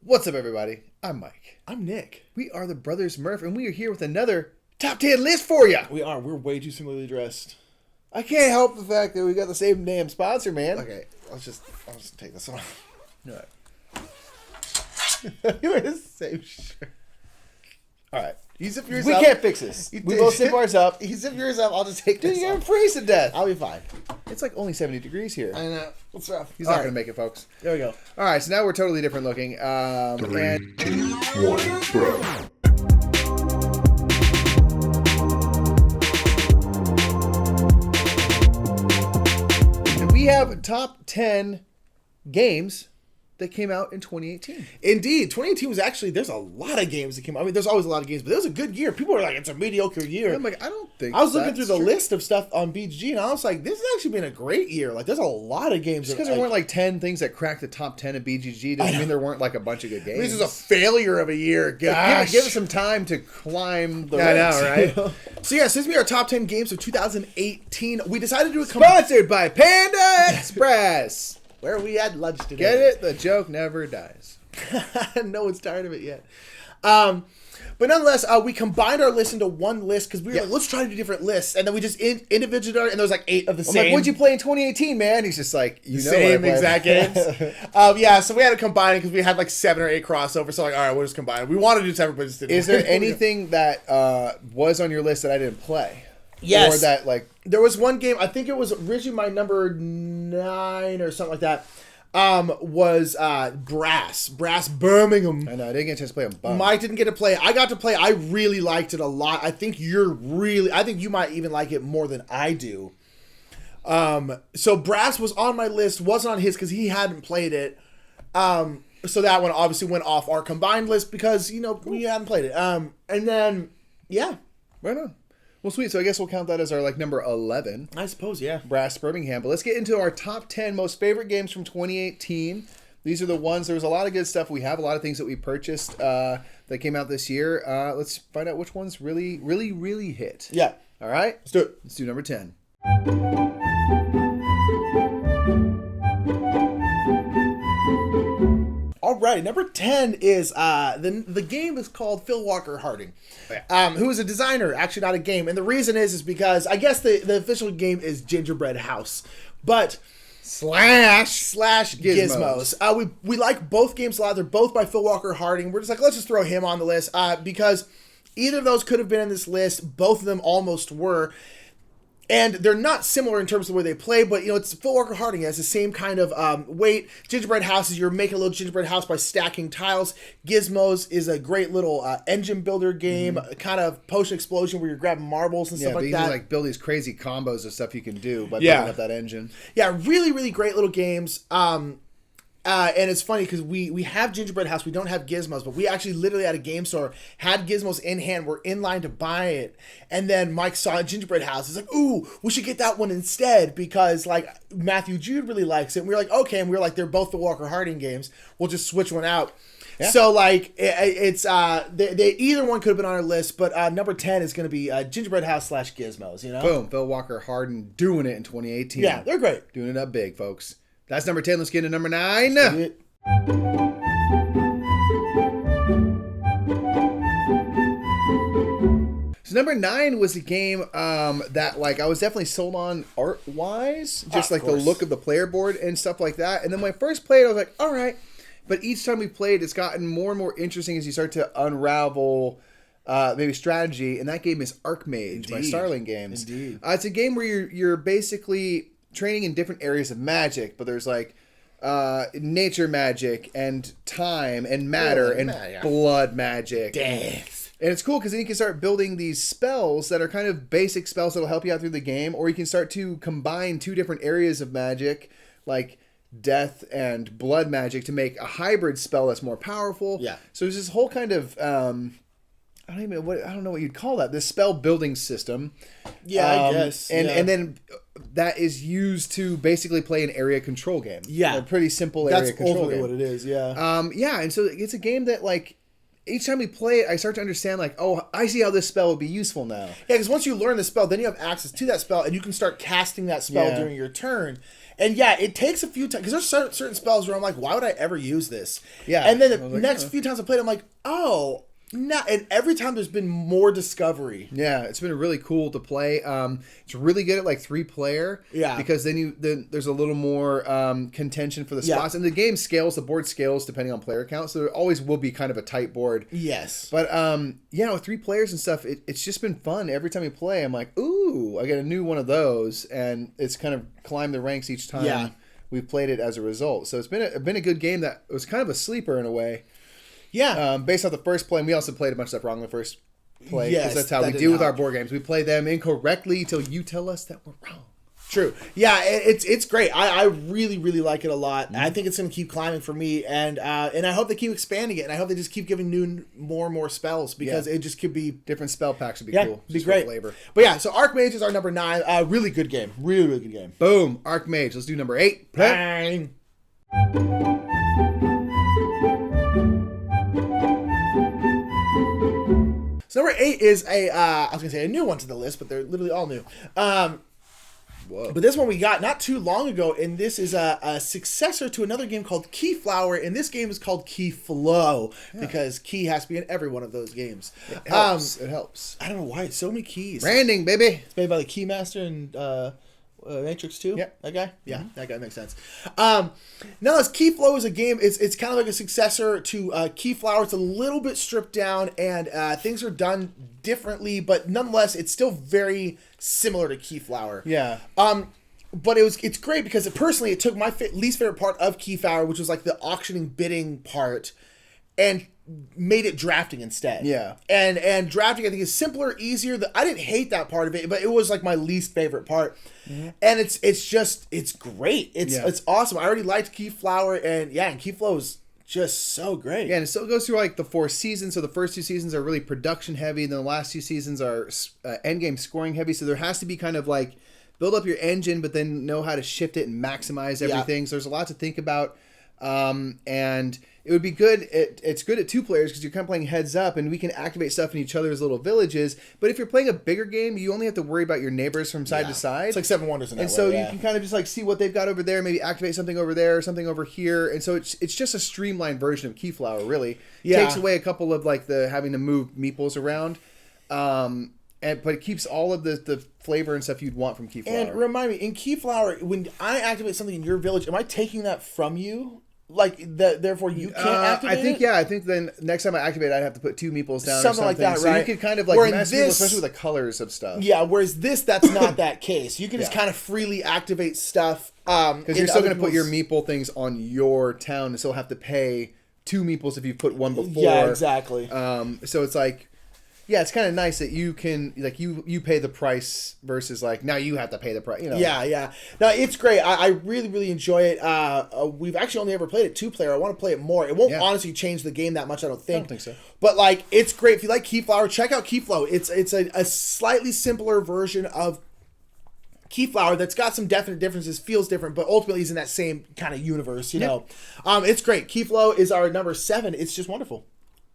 What's up, everybody? I'm Mike. I'm Nick. We are the Brothers Murph, and we are here with another top 10 list for you. We are. We're way too similarly dressed. I can't help the fact that we got the same damn sponsor, man. Okay, I'll just take this off. All right. You wear the same shirt. All right. You zip yours We up. can't fix this. We both zip ours up. You zip yours up. I'll just take Dude, this you're going off. to freeze to death. I'll be fine. It's like only 70 degrees here. I know. What's rough? He's not going to make it, folks. There we go. All right, so now we're totally different looking. 3, 2, 1, bro. And we have top 10 games that came out in 2018. Indeed, 2018 was actually, there's a lot of games that came out. I mean, there's always a lot of games, but it was a good year. People were like, it's a mediocre year. I'm like, I don't think I was looking through that's the true. list of stuff on BG, and I was like, this has actually been a great year. Like, there's a lot of games. Just because there weren't like 10 things that cracked the top 10 of BGG doesn't mean there weren't like a bunch of good games. This is a failure of a year. Gosh. Give us some time to climb the I ranks. know, right? So yeah, since we are top 10 games of 2018, we decided to do a Sponsored by Panda Express. where we had lunch today. Get it? The joke never dies. No one's tired of it yet. But nonetheless, we combined our list into one list because we were like, let's try to do different lists, and then we just individually, and there was like 8 of the I'm same. like, what'd you play in 2018, man? He's just like, you know, Same what I exact played. games. Yeah, so we had to combine it because we had like 7 or 8 crossovers. So like, all right, we'll just combine it. We wanted to do separate, but just didn't. Is there anything that was on your list that I didn't play? Yes. Or that like There was one game, I think it was originally my number 9 or something like that, was Brass Birmingham. I know I didn't get a chance to play them both. Mike didn't get to play. I got to play. I really liked it a lot. I think you might even like it more than I do. So Brass was on my list, wasn't on his because he hadn't played it. So that one obviously went off our combined list because, we hadn't played it. And then, yeah. Right on. Well, sweet. So I guess we'll count that as our like number 11. I suppose, yeah. Brass Birmingham. But let's get into our top 10 most favorite games from 2018. These are the ones. There was a lot of good stuff. We have a lot of things that we purchased that came out this year. Let's find out which ones really, really, really hit. Yeah. All right? Let's do it. Let's do number 10. All right, number 10 is the game is called Phil Walker Harding, who is a designer, actually not a game. And the reason is because I guess the official game is Gingerbread House, but slash Gizmos. We like both games a lot. They're both by Phil Walker Harding. We're just like, let's just throw him on the list because either of those could have been in this list. Both of them almost were. And they're not similar in terms of the way they play, but, it's Phil Walker Harding. It has the same kind of weight. Gingerbread houses, you're making a little gingerbread house by stacking tiles. Gizmos is a great little engine builder game, kind of potion explosion where you're grabbing marbles and stuff like you that. can like build these crazy combos of stuff you can do by building up that engine. Yeah, really, really great little games. And it's funny because we have Gingerbread House. We don't have Gizmos, but we actually literally at a game store had Gizmos in hand. We're in line to buy it. And then Mike saw Gingerbread House. He's like, ooh, we should get that one instead because like Matthew Jude really likes it. And we were like, okay. And we were like, they're both the Walker Harding games. We'll just switch one out. Yeah. So like it's they either one could have been on our list, but number 10 is going to be Gingerbread House / Gizmos. Boom, Phil Walker Harding doing it in 2018. Yeah, they're great. Doing it up big, folks. That's number 10. Let's get into number 9. So number 9 was a game that like I was definitely sold on art-wise, just like the look of the player board and stuff like that. And then when I first played, I was like, all right. But each time we played, it's gotten more and more interesting as you start to unravel maybe strategy. And that game is Archmage by Starling Games. Indeed. It's a game where you're basically training in different areas of magic, but there's like nature magic and time and matter and blood magic. Death. And it's cool because then you can start building these spells that are kind of basic spells that'll help you out through the game, or you can start to combine 2 different areas of magic, like death and blood magic, to make a hybrid spell that's more powerful. Yeah. So there's this whole kind of I don't know what you'd call that. This spell building system. Yeah, I guess. And then that is used to basically play an area control game. Yeah. A pretty simple area control game. That's ultimately what it is, yeah. Yeah, and so it's a game that, like, each time we play it, I start to understand, like, oh, I see how this spell would be useful now. Yeah, because once you learn the spell, then you have access to that spell, and you can start casting that spell during your turn. And yeah, it takes a few times because there's certain spells where I'm like, why would I ever use this? Yeah. And then the next few times I played, I'm like, oh. No, and every time there's been more discovery. Yeah, it's been really cool to play. It's really good at like 3-player. Yeah, because then there's a little more contention for the spots, and the game scales, the board scales depending on player count, so there always will be kind of a tight board. Yes, but with 3 players and stuff, it's just been fun. Every time you play, I'm like, ooh, I get a new one of those, and it's kind of climbed the ranks each time. Yeah. We've played it as a result, so it's been a good game that was kind of a sleeper in a way. Yeah. Based off the first play, and we also played a bunch of stuff wrong the first play. Yes, that's how we do with our board games. We play them incorrectly till you tell us that we're wrong. True. Yeah, it's great. I really, really like it a lot. I think it's going to keep climbing for me, and I hope they keep expanding it, and I hope they just keep giving more and more spells, because it just could be... Different spell packs would be cool. Be great. Flavor. But yeah, so Archmage is our number 9. Really good game. Really, really good game. Boom. Archmage. Let's do number 8. Bang. So number 8 is I was going to say a new one to the list, but they're literally all new. Whoa. But this one we got not too long ago, and this is a successor to another game called Keyflower, and this game is called Keyflow, because key has to be in every one of those games. It helps. It helps. I don't know why it's so many keys. Branding, baby. It's made by the Keymaster and Matrix 2? Yep. That guy? Yeah, that guy makes sense. Now, this Keyflow is a game. It's kind of like a successor to Keyflower. It's a little bit stripped down, and things are done differently, but nonetheless, it's still very similar to Keyflower. Yeah. But it's great because personally, it took my least favorite part of Keyflower, which was like the auctioning bidding part, and made it drafting instead. Yeah. And drafting, I think, is simpler, easier. I didn't hate that part of it, but it was like my least favorite part. Mm-hmm. And it's great. It's awesome. I already liked Keyflower, and Keyflow is just so great. Yeah, and it still goes through like the 4 seasons. So the first 2 seasons are really production heavy, and then the last 2 seasons are end game scoring heavy. So there has to be kind of like build up your engine, but then know how to shift it and maximize everything. Yeah. So there's a lot to think about. And it would be good. It's good at 2 players because you're kind of playing heads up, and we can activate stuff in each other's little villages. But if you're playing a bigger game, you only have to worry about your neighbors from side to side. It's like 7 Wonders in that way. And so you can kind of just like see what they've got over there, maybe activate something over there, something over here. And so it's just a streamlined version of Keyflower, really. Yeah. Takes away a couple of like the having to move meeples around. But it keeps all of the flavor and stuff you'd want from Keyflower. And remind me, in Keyflower, when I activate something in your village, am I taking that from you? Like, therefore you can't activate it? I think then next time I activate it, I'd have to put 2 meeples down something or like that, so right? you could kind of like mess with people, especially with the colors of stuff. Yeah, whereas that's not that case. You can just kind of freely activate stuff. Because you're still going to put your meeple things on your town and still have to pay 2 meeples if you put 1 before. Yeah, exactly. So it's like... Yeah, it's kind of nice that you can, like, you pay the price versus, like, now you have to pay the price, you know. Yeah. No, it's great. I really, really enjoy it. We've actually only ever played it 2-player. I want to play it more. It won't honestly change the game that much, I don't think. I don't think so. But, like, it's great. If you like Keyflower, check out Keyflow. It's a slightly simpler version of Keyflower that's got some definite differences, feels different, but ultimately is in that same kind of universe, you know. It's great. Keyflow is our number 7. It's just wonderful.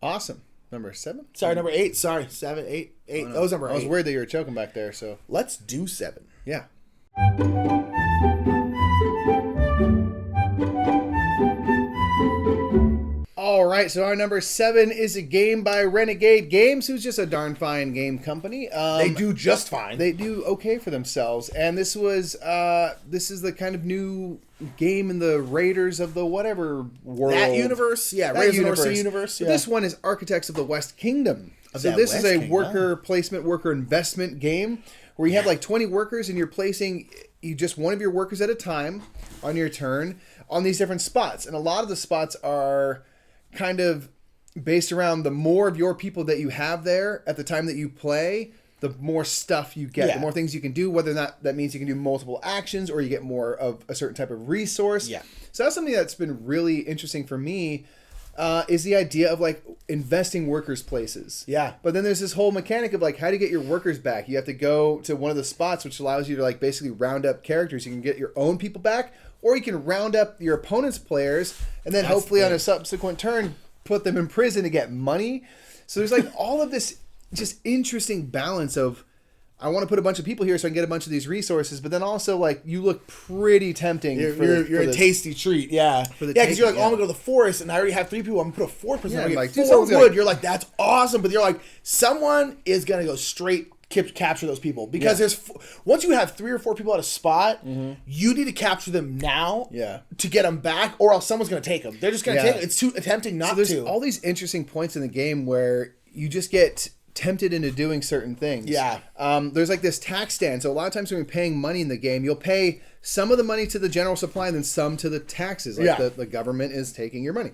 Awesome. Number 7? Sorry, number 8. Sorry, 7, 8, 8. That was number 8. I was worried that you were choking back there, so. Let's do 7. Yeah. All right, so our number 7 is a game by Renegade Games, who's just a darn fine game company. They do just fine. They do okay for themselves, and this is the kind of new game in the Raiders of the whatever world. That universe? Yeah, that Raiders of the North Sea universe. Yeah. This one is Architects of the West Kingdom. So this is a worker placement, worker investment game where you have like 20 workers and you're placing just one of your workers at a time on your turn on these different spots. And a lot of the spots are kind of based around the more of your people that you have there at the time that you play, the more stuff you get, the more things you can do, whether or not that means you can do multiple actions or you get more of a certain type of resource. Yeah. So that's something that's been really interesting for me, is the idea of like investing workers' places. Yeah. But then there's this whole mechanic of like how to get your workers back. You have to go to one of the spots which allows you to like basically round up characters. You can get your own people back, or you can round up your opponent's players and then hopefully on a subsequent turn put them in prison to get money. So there's like all of this just interesting balance of I want to put a bunch of people here so I can get a bunch of these resources, but then also like you look pretty tempting. You're a tasty treat, yeah. Because you're like, oh, I'm gonna go to the forest, and I already have 3 people. I'm gonna put a 4th person. I'm gonna get 4 wood. You're like, that's awesome. But you're like, someone is gonna go straight capture those people because there's once you have 3 or 4 people at a spot, you need to capture them now to get them back, or else someone's gonna take them. They're just gonna take them. It's too tempting not to. There's all these interesting points in the game where you just get tempted into doing certain things. There's like this tax stand. So a lot of times when you're paying money in the game, you'll pay some of the money to the general supply and then some to the taxes. Like the government is taking your money.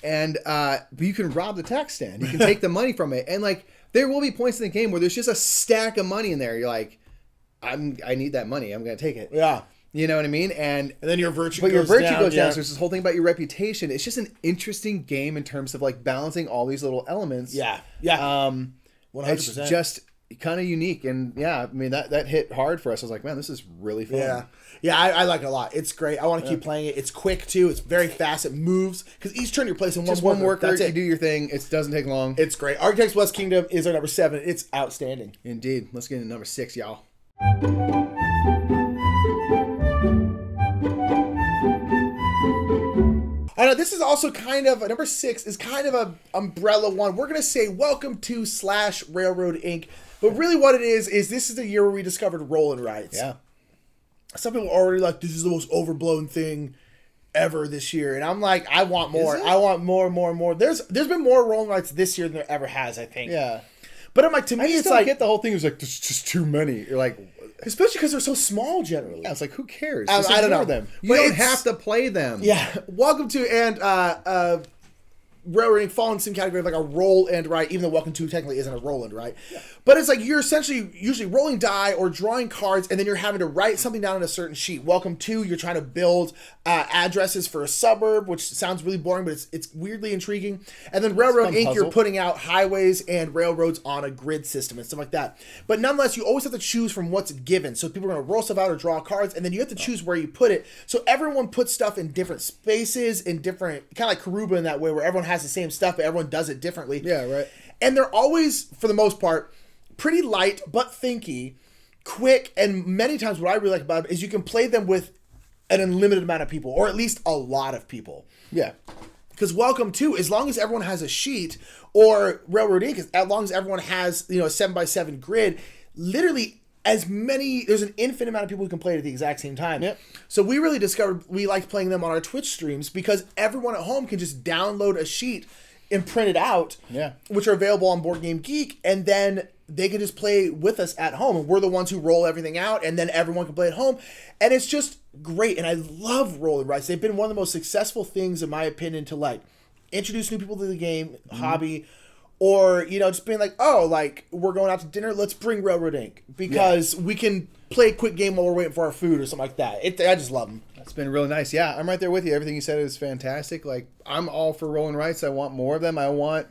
And but you can rob the tax stand. You can take the money from it. And like there will be points in the game where there's just a stack of money in there. You're like, I need that money. I'm gonna take it. You know what I mean? And then your virtue goes down. So there's this whole thing about your reputation. It's just an interesting game in terms of like balancing all these little elements. 100%. It's just kind of unique, and I mean that hit hard for us. I was like, man, this is really fun. I like it a lot. It's great. I want to keep playing it. It's quick too. It's very fast. It moves because each turn you're placing one worker. That's it. You do your thing. It doesn't take long. It's great. Architects Blessed Kingdom is our number 7. It's outstanding. Indeed. Let's get into number 6, y'all. I know this is also kind of number 6 is kind of a umbrella one. We're gonna say welcome to / Railroad Inc. But really, what it is this is the year where we discovered roll and rights. Some people are already like, this is the most overblown thing ever this year, and I'm like, I want more. I want more. There's been more roll and rights this year than there ever has, I think. But I'm like, to me, it's like, get the whole thing. It was like, there's just too many. You're like, especially because they're so small generally. It's like, who cares? I don't know them. You don't have to play them. Welcome to Railroad Inc. fall in the same category of like a roll and write, even though Welcome to technically isn't a roll and write. But it's like you're essentially usually rolling die or drawing cards, and then you're having to write something down on a certain sheet. Welcome to, you're trying to build addresses for a suburb, which sounds really boring, but it's weirdly intriguing. And then Railroad Inc., you're putting out highways and railroads on a grid system and stuff like that. But nonetheless, you always have to choose from what's given. So people are going to roll stuff out or draw cards, and then you have to choose where you put it. So everyone puts stuff in different spaces, in different, kind of like Karuba in that way, where everyone has the same stuff, but everyone does it differently. And they're always, for the most part, pretty light, but thinky, quick, and many times what I really like about it is you can play them with an unlimited amount of people, or at least a lot of people. Because Welcome to, as long as everyone has a sheet, or Railroad Inc., as long as everyone has, a 7x7 grid, literally there's an infinite amount of people who can play it at the exact same time. So we really discovered we liked playing them on our Twitch streams because everyone at home can just download a sheet and print it out, which are available on Board Game Geek, and then they can just play with us at home, and we're the ones who roll everything out, and then everyone can play at home, and it's just great. And I love roll and rights. They've been one of the most successful things, in my opinion, to like introduce new people to the game hobby, or just being like, oh, like we're going out to dinner, let's bring Railroad Inc. because we can play a quick game while we're waiting for our food or something like that. I just love them. It's been really nice. I'm right there with you. Everything you said is fantastic. Like, I'm all for roll and rights. I want more of them. I want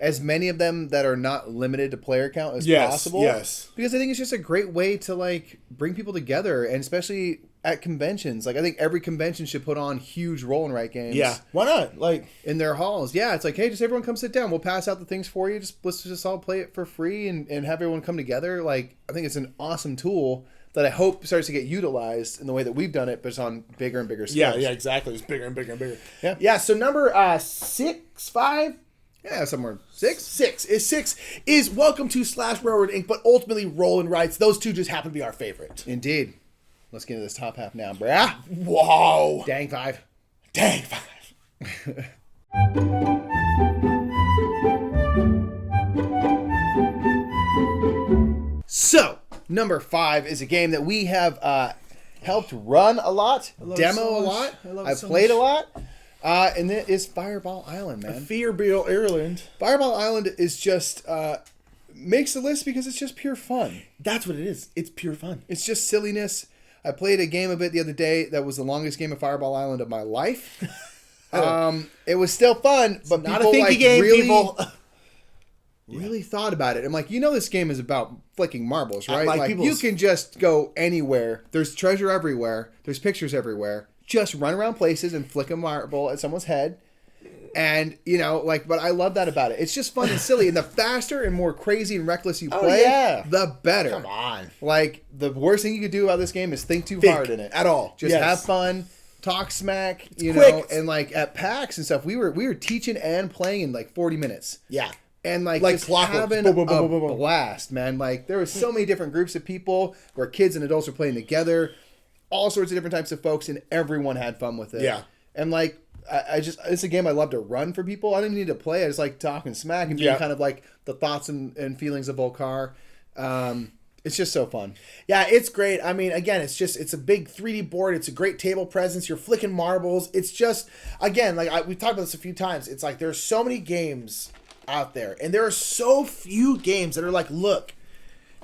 as many of them that are not limited to player count as possible. Because I think it's just a great way to like bring people together, and especially at conventions. Like, I think every convention should put on huge roll and write games. Why not? Like, in their halls. It's like, hey, just everyone come sit down. We'll pass out the things for you. Let's just all play it for free and have everyone come together. Like, I think it's an awesome tool that I hope starts to get utilized in the way that we've done it, but it's on bigger and bigger scales. Exactly. It's bigger and bigger and bigger. So number 6, 5? Somewhere 6. 6 is Welcome to / Railroad Inc., but ultimately roll and rights. Those two just happen to be our favorite. Indeed. Let's get into this top half now, brah. Whoa. Dang 5. So, number 5 is a game that we have helped run a lot, demo a lot. I've played a lot. And it is Fireball Island, man. Fireball Island. Fireball Island is just makes the list because it's just pure fun. That's what it is. It's pure fun. It's just silliness. I played a game of it the other day that was the longest game of Fireball Island of my life. It was still fun, but not a thinky game, people. Really thought about it. I'm like, this game is about flicking marbles, right? Like you can just go anywhere. There's treasure everywhere. There's pictures everywhere. Just run around places and flick a marble at someone's head. And, but I love that about it. It's just fun and silly. And the faster and more crazy and reckless you play, the better. Come on. Like, the worst thing you could do about this game is think too hard in it. At all. Just have fun, talk smack, quick. And, like, at PAX and stuff, we were teaching and playing in, like, 40 minutes. Yeah. And, like just clockwork. having a blast, man. Like, there was so many different groups of people where kids and adults were playing together, all sorts of different types of folks, and everyone had fun with it. Yeah. And, like, it's a game I love to run for people. I don't even need to play. I just like talking smack and being kind of like the thoughts and feelings of Volcar. It's just so fun. Yeah, it's great. I mean, again, it's a big 3D board. It's a great table presence. You're flicking marbles. It's just, again, like we've talked about this a few times. It's like there's so many games out there, and there are so few games that are like, look,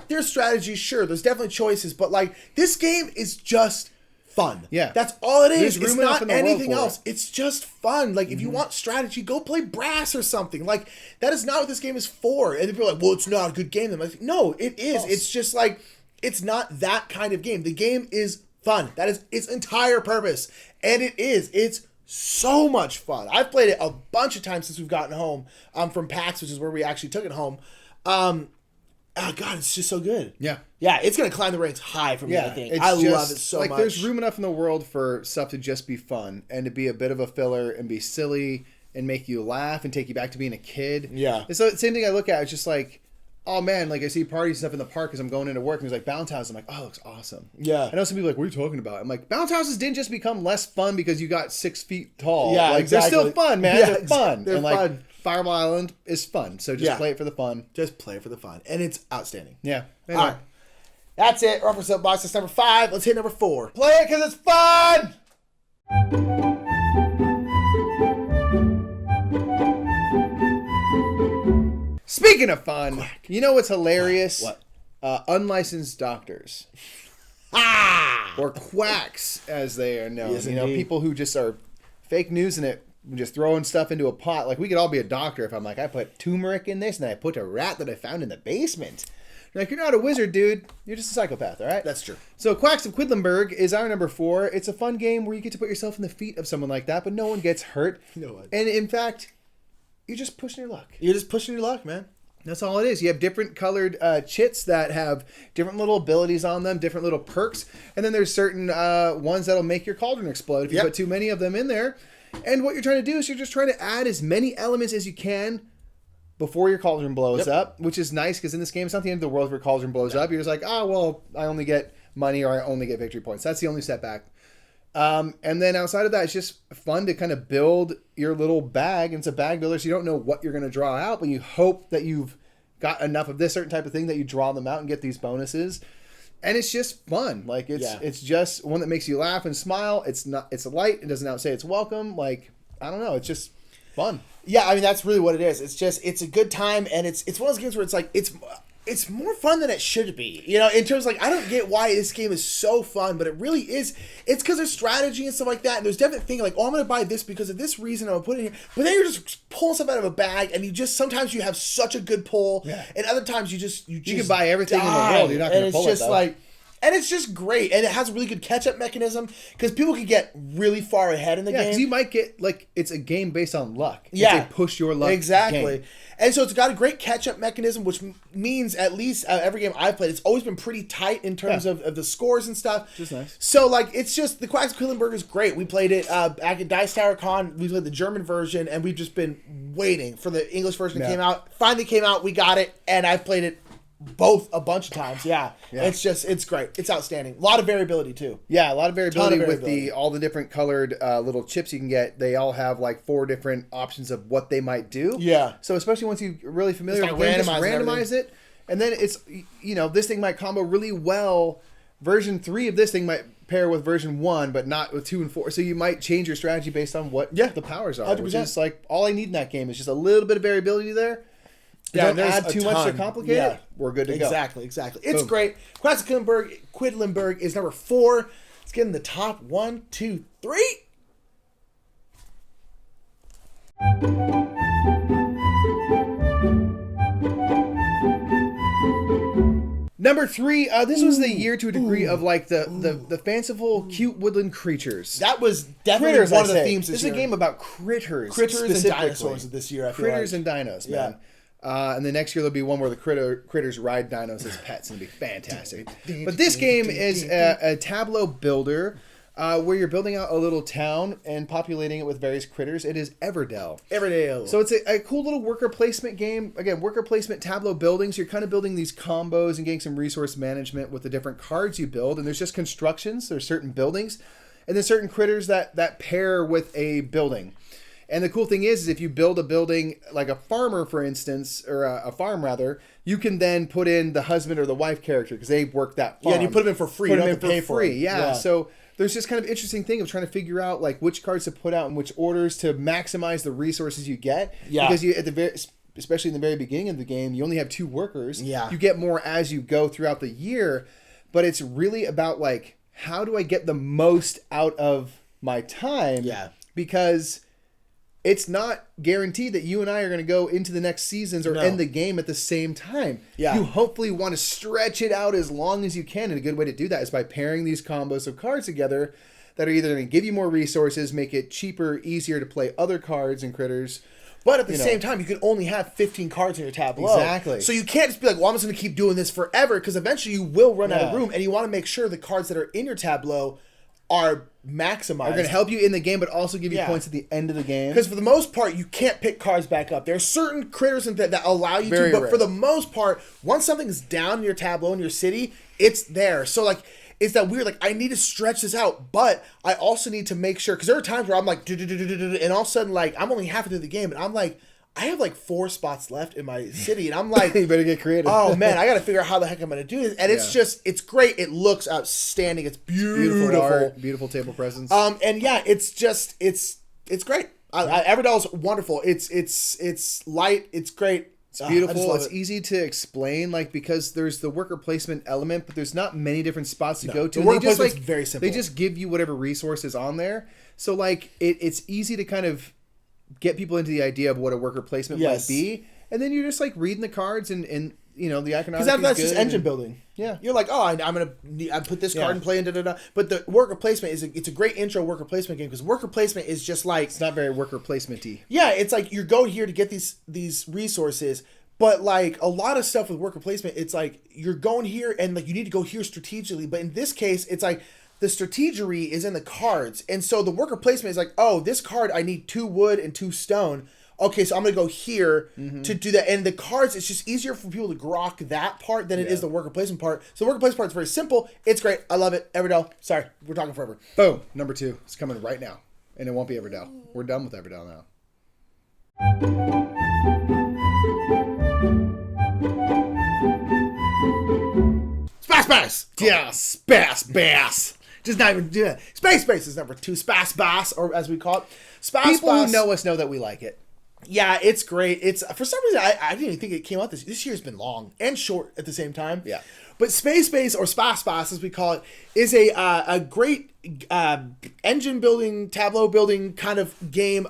there's strategies, sure, there's definitely choices, but like this game is just fun. Yeah. That's all it is. There's It's room enough in not the world anything for else. it. It's just fun. Like, if you want strategy, go play Brass or something. Like, that is not what this game is for. And people are like, well, it's not a good game. I'm like, no, it is. False. It's just like, it's not that kind of game. The game is fun. That is its entire purpose. And it is. It's so much fun. I've played it a bunch of times since we've gotten home from PAX, which is where we actually took it home. Oh, God, it's just so good. Yeah. Yeah, it's going to climb the ranks high for me, I think. I love it so much. Like, there's room enough in the world for stuff to just be fun and to be a bit of a filler and be silly and make you laugh and take you back to being a kid. Yeah. And so, same thing I look at, it's just like, oh, man, like, I see parties and stuff in the park as I'm going into work, and there's, like, bounce houses. I'm like, oh, it looks awesome. Yeah. I know some people are like, what are you talking about? I'm like, bounce houses didn't just become less fun because you got 6 feet tall. Yeah, like, exactly. They're still fun, man. Yeah, they're fun. they're and, like, fun. Fireball Island is fun, so just play it for the fun. Just play it for the fun. And it's outstanding. Yeah. All right. That's it. We're up for Soapbox. That's number 5. Let's hit number 4. Play it because it's fun! Speaking of fun, you know what's hilarious? What? Unlicensed doctors. Or quacks, as they are known. Yes, you know, indeed. people who just are fake news and just throwing stuff into a pot. Like, we could all be a doctor if I'm like, I put turmeric in this and I put a rat that I found in the basement. You're like, you're not a wizard, dude. You're just a psychopath, all right? That's true. So Quacks of Quedlinburg is our number 4. It's a fun game where you get to put yourself in the feet of someone like that, but no one gets hurt. No one. And in fact, you're just pushing your luck. You're just pushing your luck, man. That's all it is. You have different colored chits that have different little abilities on them, different little perks. And then there's certain ones that'll make your cauldron explode if you put too many of them in there. And what you're trying to do is you're just trying to add as many elements as you can before your cauldron blows up, which is nice because in this game, it's not the end of the world if your cauldron blows up. You're just like, oh, well, I only get money or I only get victory points. That's the only setback. And then outside of that, it's just fun to kind of build your little bag. And it's a bag builder, so you don't know what you're going to draw out, but you hope that you've got enough of this certain type of thing that you draw them out and get these bonuses. And it's just fun. Like, it's just one that makes you laugh and smile. It's light. It doesn't say it's welcome. Like, I don't know. It's just fun. Yeah, I mean, that's really what it is. It's a good time, and it's one of those games where it's like, it's more fun than it should be. You know, in terms of, like, I don't get why this game is so fun, but it really is. It's because there's strategy and stuff like that, and there's definitely thinking, like, oh, I'm going to buy this because of this reason, I'm going to put it in here. But then you're just pulling stuff out of a bag, and sometimes you have such a good pull, and other times you can buy everything in the world. You're not going to pull it, though. And it's just great. And it has a really good catch-up mechanism because people can get really far ahead in the game. Yeah, because you might get, like, it's a game based on luck. Yeah. It's a push your luck Exactly. game. And so it's got a great catch-up mechanism, which means at least every game I've played, it's always been pretty tight in terms of the scores and stuff. Just nice. So, like, it's just, the Quacks of Quedlinburg is great. We played it back at Dice Tower Con. We played the German version, and we've just been waiting for the English version to came out. Finally came out, we got it, and I've played it both a bunch of times. Yeah. It's great. It's outstanding. A lot of variability too. Yeah, a lot of variability with all the different colored little chips you can get. They all have like 4 different options of what they might do. Yeah. So especially once you're really familiar with the game, just randomize it. And then it's, this thing might combo really well. Version 3 of this thing might pair with version 1, but not with 2 and 4. So you might change your strategy based on what the powers are. 100%. Which is like all I need in that game is just a little bit of variability there. Yeah, Don't add too much to complicate it. We're good to go. Exactly. It's great. Quacks of Quedlinburg is number 4. Let's get in the top 1, 2, 3. Number Number 3, this was the year to a degree of like the fanciful, cute woodland creatures. That was definitely one of the themes this year. is a game about critters. Critters and dinosaurs this year, I feel Critters like. and dinos, man. And the next year there'll be one where the critters ride dinos as pets, and it'll be fantastic. But this game is a tableau builder where you're building out a little town and populating it with various critters. It is Everdell. Everdell. So it's a cool little worker placement game. Again, worker placement, tableau building. So you're kind of building these combos and getting some resource management with the different cards you build. And there's just constructions. There's certain buildings. And then certain critters that pair with a building. And the cool thing is if you build a building like a farmer, for instance, or a farm rather, you can then put in the husband or the wife character because they work that farm. Yeah, and you put them in for free. You don't have to pay for it. Yeah. So there's this kind of interesting thing of trying to figure out like which cards to put out in which orders to maximize the resources you get. Yeah. Because especially in the very beginning of the game, you only have 2 workers. Yeah. You get more as you go throughout the year, but it's really about like how do I get the most out of my time? Yeah. Because it's not guaranteed that you and I are going to go into the next seasons or end the game at the same time. Yeah. You hopefully want to stretch it out as long as you can. And a good way to do that is by pairing these combos of cards together that are either going to give you more resources, make it cheaper, easier to play other cards and critters. But at the same time, you can only have 15 cards in your tableau. Exactly. So you can't just be like, well, I'm just going to keep doing this forever, because eventually you will run out of room, and you want to make sure the cards that are in your tableau are maximized. They're going to help you in the game, but also give you points at the end of the game. Because for the most part, you can't pick cards back up. There are certain critters that allow you Very to, but rare. for the most part, once something's down in your tableau in your city, it's there. So like, it's that weird, like, I need to stretch this out, but I also need to make sure, because there are times where I'm like, and all of a sudden, like, I'm only halfway through the game, and I'm like, I have like 4 spots left in my city, and I'm like, you better get creative. Oh man, I got to figure out how the heck I'm going to do this. And it's great. It looks outstanding. It's beautiful art, beautiful table presence. And yeah, it's great. Everdell's wonderful. It's light. It's great. It's beautiful. It's easy to explain, like, because there's the worker placement element, but there's not many different spots to go to. The worker placement's very simple. They just give you whatever resource is on there. So like it's easy to kind of get people into the idea of what a worker placement might be, and then you're just like reading the cards and you know the iconography. Because that's just engine building. Yeah, you're like, oh, I put this card and play and da da da. But the worker placement it's a great intro worker placement game, because worker placement is just like, it's not very worker placement-y. Yeah, it's like you're going here to get these resources. But like a lot of stuff with worker placement, it's like you're going here and like you need to go here strategically. But in this case, it's like the strategery is in the cards. And so the worker placement is like, oh, this card, I need 2 wood and 2 stone. Okay, so I'm going to go here to do that. And the cards, it's just easier for people to grok that part than it is the worker placement part. So the worker placement part is very simple. It's great. I love it. Everdell. Sorry, we're talking forever. Boom. Number 2. It's coming right now. And it won't be Everdell. We're done with Everdell now. Space Bass! Yeah, Space Bass. Just not even do that. Space Bass is number 2. Space Bass, or as we call it. People who know us know that we like it. Yeah, it's great. It's for some reason I didn't even think it came out this year's been long and short at the same time. Yeah. But Space Base, or Space Bass as we call it, is a great engine building, tableau building kind of game,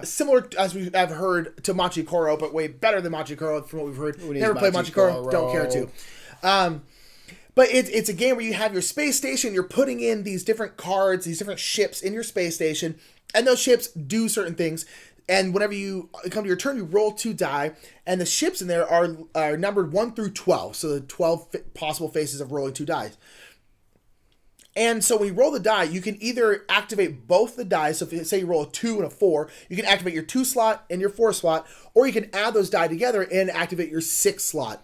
similar as we have heard to Machi Koro, but way better than Machi Koro from what we've heard. Never played Machi Koro, don't care to. But it's a game where you have your space station, you're putting in these different cards, these different ships in your space station, and those ships do certain things. And whenever you come to your turn, you roll 2 die, and the ships in there are numbered 1 through 12, so the 12 possible faces of rolling 2 dice. And so when you roll the die, you can either activate both the die. So if say you roll a 2 and a 4, you can activate your 2 slot and your 4 slot, or you can add those die together and activate your 6 slot.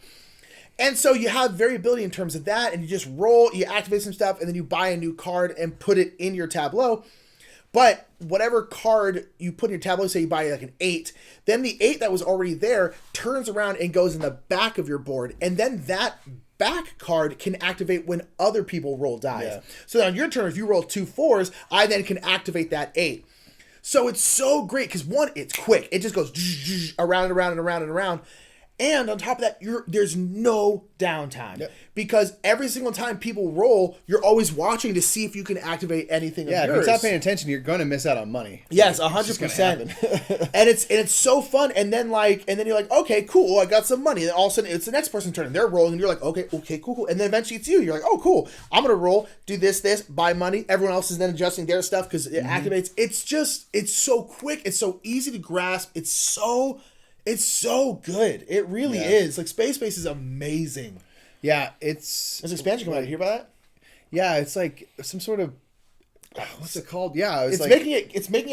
And so you have variability in terms of that, and you just roll, you activate some stuff, and then you buy a new card and put it in your tableau. But whatever card you put in your tableau, say you buy like an 8, then the 8 that was already there turns around and goes in the back of your board. And then that back card can activate when other people roll dice. Yeah. So on your turn, if you roll 2 4s, I then can activate that 8. So it's so great because 1, it's quick. It just goes around and around and around and around. And on top of that, there's no downtime. Yep. Because every single time people roll, you're always watching to see if you can activate anything of Yeah, if yours. you're not paying attention, you're going to miss out on money. Yes, Like, it's just gonna 100%. happen. and it's so fun. And then you're like, okay, cool, I got some money. And all of a sudden, it's the next person's turn, and they're rolling, and you're like, okay, cool. And then eventually it's you. You're like, oh, cool. I'm gonna roll, do this, buy money. Everyone else is then adjusting their stuff because it activates. It's so quick. It's so easy to grasp. It's so good. It really is. Like Space Base is amazing. Yeah, There's an expansion coming out. You hear about that? Yeah, it's like some sort of what's it called? Yeah, It's like, making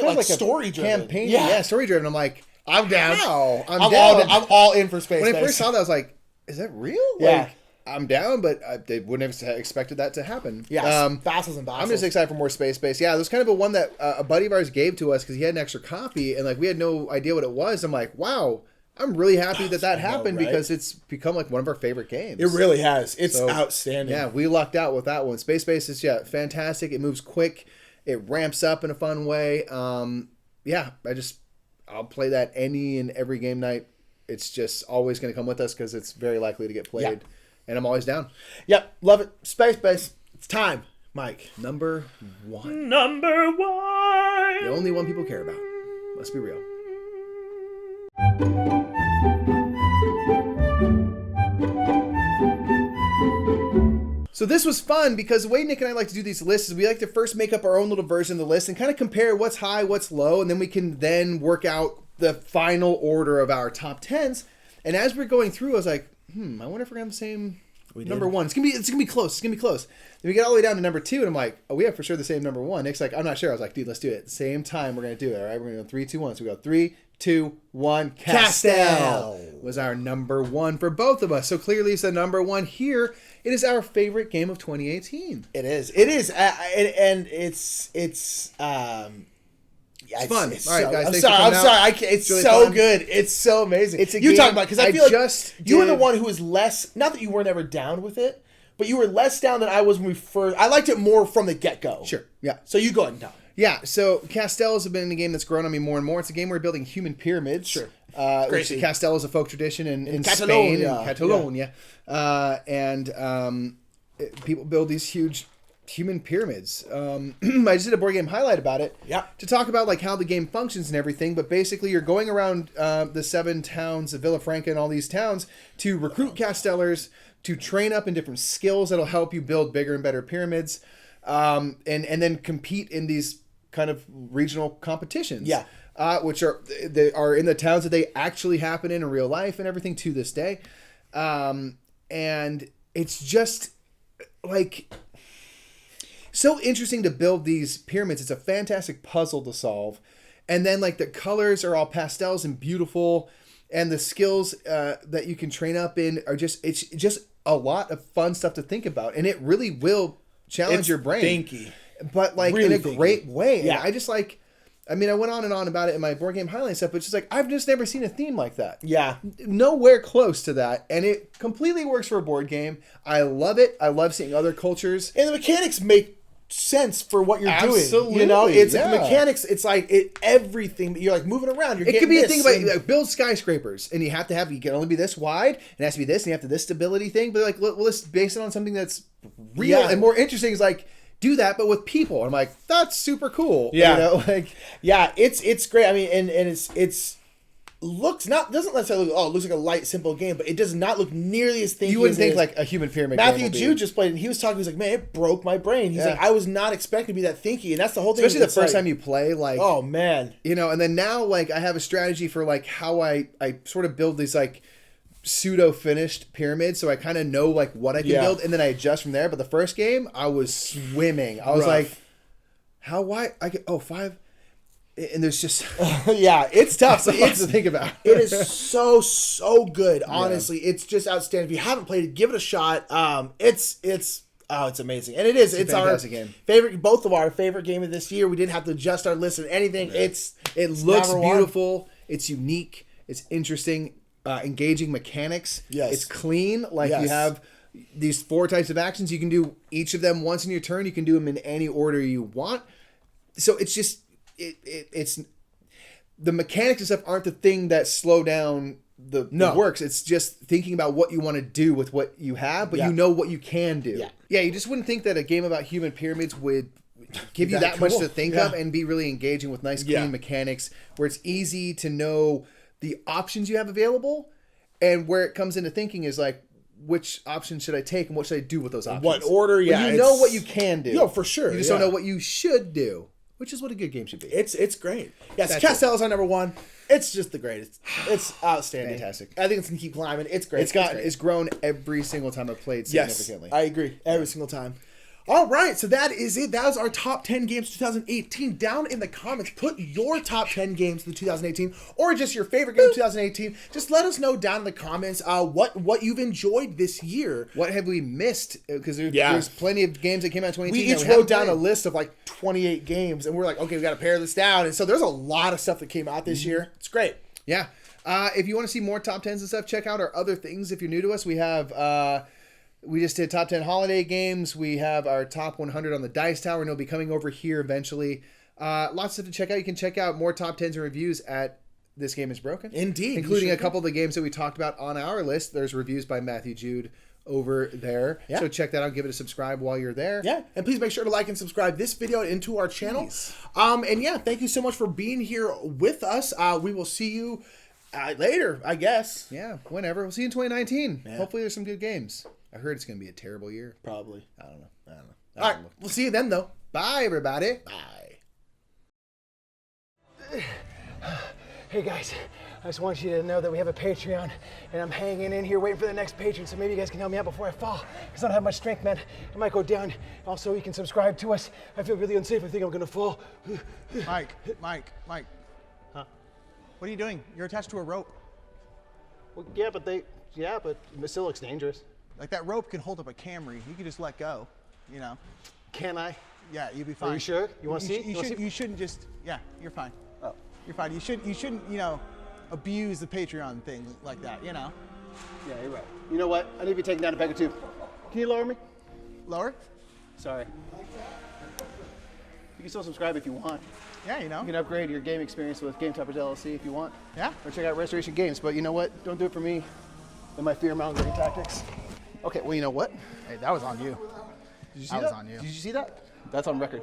it like a story driven. campaign. Yeah, story driven. I'm like, I'm down. Wow, I'm down. I'm all in for Space Base. When I first saw that, I was like, is that real? Yeah. Like, I'm down, but they wouldn't have expected that to happen. Yeah, fossils and fossils. I'm just excited for more Space Base. Yeah, there's kind of one that a buddy of ours gave to us because he had an extra copy, and like we had no idea what it was. I'm like, wow, I'm really happy that happened because it's become like one of our favorite games. It really has. It's outstanding. Yeah, we lucked out with that one. Space Base is fantastic. It moves quick. It ramps up in a fun way. I'll play that any and every game night. It's just always going to come with us because it's very likely to get played. Yeah. And I'm always down. Yep, love it. Space Base. It's time, Mike. Number 1. Number 1. The only one people care about. Let's be real. So this was fun because the way Nick and I like to do these lists is we like to first make up our own little version of the list and kind of compare what's high, what's low, and then we can then work out the final order of our top 10s. And as we're going through, I was like, I wonder if we're gonna have the same number 1. It's gonna be close. Then we get all the way down to number 2, and I'm like, oh, we have for sure the same number 1. Nick's like, I'm not sure. I was like, dude, let's do it at the same time. We're gonna do it. All right, we're gonna go 3, 2, 1. So we go 3, 2, 1. Castell was our number 1 for both of us. So clearly, it's the number 1 here. It is our favorite game of 2018. It is, and it's fun. It's all right, so, guys. I'm thanks sorry. for I'm coming sorry. out. It's really so fun. good. It's so amazing. It's a you game talking about because I feel like you were the did- one who was less. Not that you were never down with it, but you were less down than I was when we first. I liked it more from the get go. Sure. Yeah. So you go ahead and tell. Yeah, so Castell has been a game that's grown on me more and more. It's a game where we're building human pyramids. Sure. Which Castell is a folk tradition in Catalonia. Spain, in Catalonia. People build these huge human pyramids. I just did a board game highlight about it to talk about like how the game functions and everything. But basically, you're going around the 7 towns of Villafranca and all these towns to recruit Castellers, to train up in different skills that'll help you build bigger and better pyramids, and then compete in these kind of regional competitions. Yeah. Which are in the towns that they actually happen in real life and everything to this day. And it's just like so interesting to build these pyramids. It's a fantastic puzzle to solve. And then like the colors are all pastels and beautiful. And the skills that you can train up in are it's just a lot of fun stuff to think about. And it really will challenge your brain. Thinky. But like Really in a thinky. great way. Yeah. And I just like, I mean, I went on and on about it in my board game highlight stuff, but it's just like, I've just never seen a theme like that. Yeah. Nowhere close to that. And it completely works for a board game. I love it. I love seeing other cultures. And the mechanics make sense for what you're Absolutely, doing. You know, it's yeah. the mechanics. It's like everything. You're like moving around. You're It could getting be a this thing about and- like, build skyscrapers, and you can only be this wide, and it has to be this, and you have to this stability thing. But like, well, let's base it on something that's real Yeah. and more interesting. Is like do that, but with people. And I'm like, that's super cool. Yeah. You know, like Yeah, it's great. I mean, and it's doesn't necessarily look, it looks like a light, simple game, but it does not look nearly as thinky. you wouldn't as it think is. like a human pyramid. Matthew game would be. Jude just played, and he was talking. He was like, "Man, it broke my brain." He's Yeah. like, "I was not expecting to be that thinky," and that's the whole thing. Especially the It's first like, time you play, like oh man, you know, and then now like I have a strategy for like how I sort of build these like pseudo finished pyramids, so I kind of know like what I can Yeah. build, and then I adjust from there. But the first game, I was swimming. I was Rough. like, how wide? I get 5, and there's just yeah, it's tough. lots It's to think about. it is so good. Honestly, it's just outstanding. If you haven't played it, give it a shot. It's amazing, and it is. It's our fantastic game. favorite, both of our favorite game of this year. We didn't have to adjust our list or anything. It Looks beautiful. It's unique. It's interesting. Engaging mechanics. Yes. It's clean. Like Yes. you have these 4 types of actions. You can do each of them once in your turn. You can do them in any order you want. So it's just it's the mechanics and stuff aren't the thing that slow down the works. It's just thinking about what you want to do with what you have, but you know what you can do. Yeah, you just wouldn't think that a game about human pyramids would give you that much to think of and be really engaging with nice, clean mechanics where it's easy to know the options you have available, and where it comes into thinking is like, which option should I take and what should I do with those options? What order? But you know what you can do. No, for sure. You just don't know what you should do, which is what a good game should be. It's great. Yes, Castell is our number one. It's just the greatest. It's outstanding. Fantastic. I think it's going to keep climbing. It's great. It's grown every single time I've played significantly. Yes, I agree. Every single time. All right, so that is it. That was our top 10 games of 2018. Down in the comments, put your top 10 games of 2018 or just your favorite game of 2018. Just let us know down in the comments what you've enjoyed this year. What have we missed? Because there's plenty of games that came out in 2018. We each wrote down a list of like 28 games, and we're like, okay, we got to pare this down. And so there's a lot of stuff that came out this year. It's great. Yeah. If you want to see more top 10s and stuff, check out our other things. If you're new to us, we have... we just did top 10 holiday games. We have our top 100 on the Dice Tower, and it'll be coming over here eventually. Lots of stuff to check out. You can check out more top 10s and reviews at This Game Is Broken. Indeed. Including a couple of the games that we talked about on our list. There's reviews by Matthew Jude over there. Yeah. So check that out. Give it a subscribe while you're there. Yeah. And please make sure to like and subscribe this video into our channel. And yeah, thank you so much for being here with us. We will see you later, I guess. Yeah, whenever. We'll see you in 2019. Yeah. Hopefully there's some good games. I heard it's going to be a terrible year. Probably. I don't know. All right. We'll see you then, though. Bye, everybody. Bye. Hey, guys. I just want you to know that we have a Patreon, and I'm hanging in here waiting for the next patron, so maybe you guys can help me out before I fall, because I don't have much strength, man. I might go down. Also, you can subscribe to us. I feel really unsafe. I think I'm going to fall. Mike. Huh? What are you doing? You're attached to a rope. Well, yeah, but it still looks dangerous. Like, that rope can hold up a Camry. You can just let go, you know. Can I? Yeah, you'll be fine. Are you sure? You want to see? You shouldn't just, yeah, you're fine. Oh. You're fine. You shouldn't, you know, abuse the Patreon thing like that, you know. Yeah, you're right. You know what? I need to be taken down to Pega 2. Can you lower me? Lower? Sorry. You can still subscribe if you want. Yeah, you know. You can upgrade your game experience with Game Toppers LLC if you want. Yeah. Or check out Restoration Games. But you know what? Don't do it for me and my fear-mongering tactics. Okay, well, you know what? Hey, that was on you. Did you see that? That was on you. Did you see that? That's on record.